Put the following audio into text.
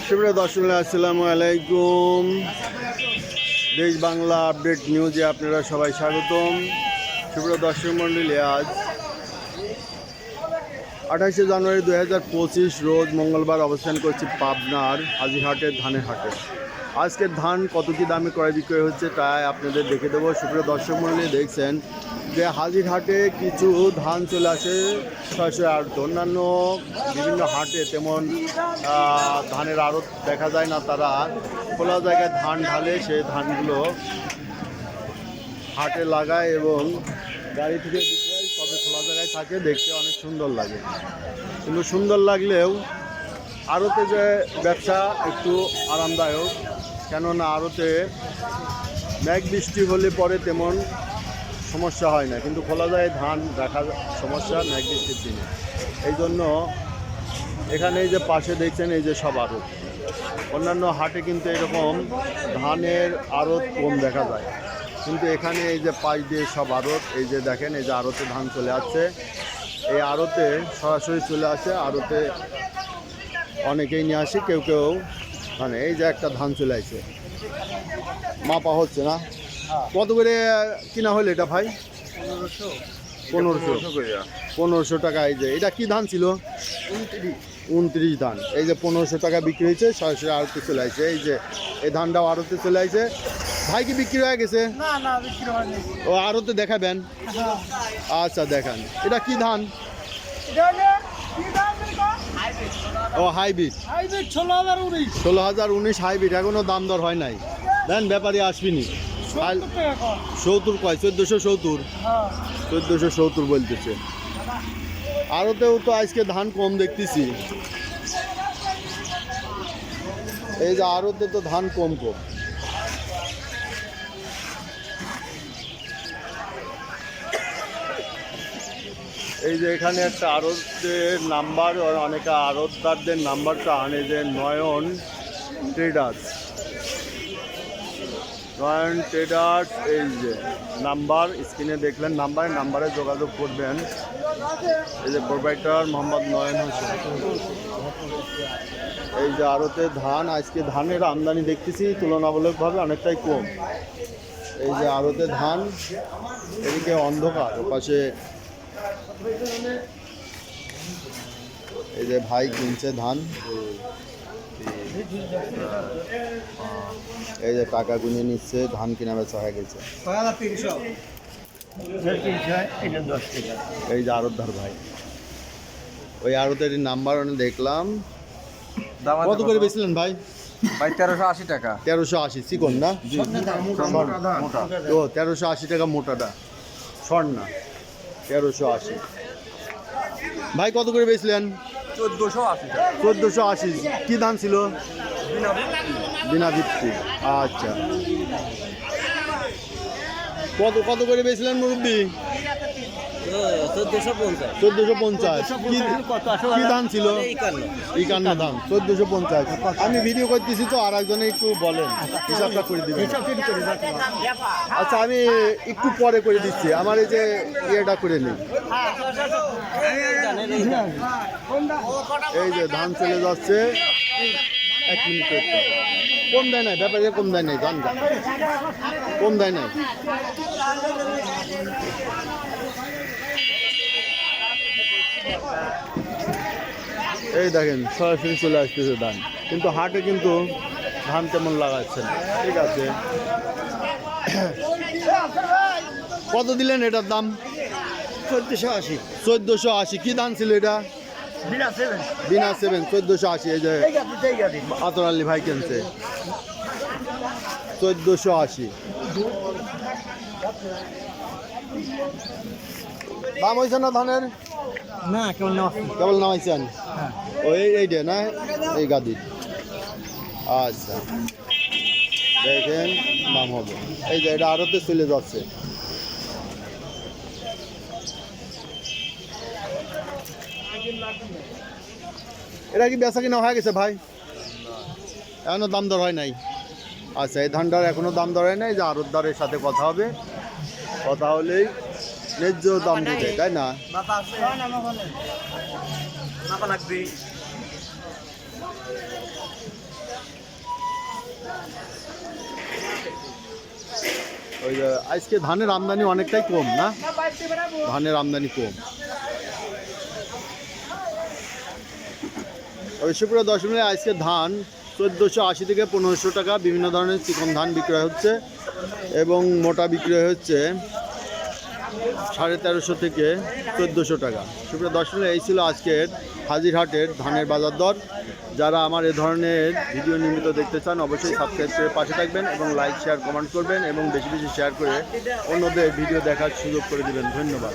সুপ্রিয় দর্শক আসসালামু আলাইকুম। দেশ বাংলা আপডেট নিউজে আপনারা সবাই স্বাগতম। সুপ্রিয় দর্শক মণ্ডলী, আজ 28শে জানুয়ারি 2025 রোজ মঙ্গলবার অবস্থান করছি পাবনার হাজিরহাটের ধানের হাটে। আজকের ধান কত কী দামে ক্রয় বিক্রয় হচ্ছে তাই আপনাদের দেখে দেবো। সুপ্রিয় দর্শক মণ্ডলী, দেখছেন যে হাজিরহাটে কিছু ধান চলে আসে ছয়শো, আর অন্যান্য বিভিন্ন হাটে তেমন ধানের আড়ত দেখা যায় না। তারা খোলা জায়গায় ধান ঢালে, সেই ধানগুলো হাটে লাগায় এবং গাড়ি থেকে বিক্রয় সবে খোলা জায়গায় থাকে, দেখতে অনেক সুন্দর লাগে। কিন্তু সুন্দর লাগলেও আড়তে যে ব্যবসা একটু আরামদায়ক, কেননা আড়তে মেঘ বৃষ্টি হলে পরে তেমন সমস্যা হয় না, কিন্তু খোলা যায় ধান রাখার সমস্যা মেঘ বৃষ্টির দিনে। এই জন্য এখানে এই যে পাশে দেখছেন এই যে সব আড়ত, অন্যান্য হাটে কিন্তু এরকম ধানের আড়ত কম দেখা যায়, কিন্তু এখানে এই যে পাশ দিয়ে সব আড়ত, এই যে দেখেন এই যে আড়তে ধান চলে আসছে, এই আড়তে সরাসরি চলে আসে। আড়তে অনেকেই নিয়ে আসে, কেউ কেউ মানে এই যে একটা ধান চলে আসছে, মাপা হচ্ছে না। কত করে কিনা হলো এটা ভাই? 1500 টাকা। এই যে এটা কি ধান ছিল? 29 ধান। এই যে 1500 টাকা বিক্রি হয়েছে, সরাসরি আড়তে চলে আসছে। এই যে এই ধানটাও আড়তে চলে আসছে। ভাই কি বিক্রি হয়ে গেছে? ও আড়তে দেখাবেন? আচ্ছা দেখান। এটা কি ধান? ও হাইব্রিড 16,019 হাইব্রিড। এখনো দাম দর হয় নাই, দেন ব্যাপারী আসবিনি। 70 কয়? 1470। 1470 বলতেছে। আরতেও তো আজকে ধান কম দেখতেছি। এই যে আরতে তো ধান কম। এই যে এখানে একটা আড়তের নাম্বার, অনেকে আড়তদারদের নাম্বারটা আনে, যে নয়ন ট্রেডার্স। এই যে নাম্বার স্ক্রিনে দেখলেন, নাম্বারে যোগাযোগ করবেন। এই যে প্রোপাইটার মোহাম্মদ নয়ন হোসেন। এই যে আড়তে ধান, আজকে ধানের আমদানি দেখতেছি তুলনামূলকভাবে অনেকটাই কম। এই যে আড়তে ধান, এদিকে অন্ধকার, ওপাশে এই যে ভাই কিনছে ধান। এই যে টাকা গুনে নিচ্ছে, ধান কিনা বেচা হয়ে গেছে। এই যে আড়তদার ভাই, ওই আড়তের নাম্বার দেখলাম। কত করে বেচলেন ভাই? 1380 টাকা। 1380 চিকন না? ও 1380 টাকা মোটাটা, স্বর্ণা 1380। ভাই কত করে বেচলেন? 1480 টাকা। 1480। কি ধান ছিল? বিনা ভিত্তি। আচ্ছা, কত করে বেচলেন মুরব্বী? 1450। কি ধান ছিল? 51 ধান, 1450। আমি ভিডিও করতেছি তো, আর একজনে একটু বলেন, হিসাবটা করে দিবেন। আচ্ছা, আমি একটু পরে করে দিচ্ছি, আমার এই যে ইয়েটা করে নিই। এই যে ধান চলে যাচ্ছে, 1 মিনিট। কম দেয় নাই ব্যাপারে, কম দেয় নাই, ধান কম দেয় নাই। এই দেখেন সরাসরি চলে আসতেছে ধান, কিন্তু হাটে কিন্তু ধান তেমন লাগাচ্ছে না। ঠিক আছে, কত দিলেন এটার দাম? 1480। 1480। কি ধান ছিল এটা? বিনা 7। 1480। এই যে আতর আলী ভাই কিনছে 1480। দাম হয়েছে না ধানের? না, কেবল নামাইছেন? ওই এইটা না, এই গাদি। আচ্ছা দেখেন, দাম হবে। এই যে এটা আরতে চলে যাচ্ছে। এটা কি বেচা কিনা হয়ে গেছে ভাই? এখনো দাম দর হয় নাই? আচ্ছা, এই ধানটার এখনো দাম দর হয় নাই। যে আড়তদারের সাথে কথা হবে, কথা হলেই ন্যায্য দাম দিবে, তাই না? ওই যে আজকে ধানের আমদানি অনেকটাই কম না, ধানের আমদানি কম। ওই সুপ্রিয় দর্শক মিলে আজকে ধান 1480 থেকে 1500 টাকা, বিভিন্ন ধরনের চিকন ধান বিক্রয় হচ্ছে এবং মোটা বিক্রয় হচ্ছে 1350 থেকে 1400 টাকা। সুপ্রিয় দর্শক মিলে এই ছিল আজকের হাজিরহাটের ধানের বাজার দর। যারা আমার এ ধরনের ভিডিও নিয়মিত দেখতে চান অবশ্যই সাবস্ক্রাইব করে পাশে থাকবেন এবং লাইক শেয়ার কমেন্ট করবেন এবং বেশি বেশি শেয়ার করে অন্যদের ভিডিও দেখার সুযোগ করে দেবেন। ধন্যবাদ।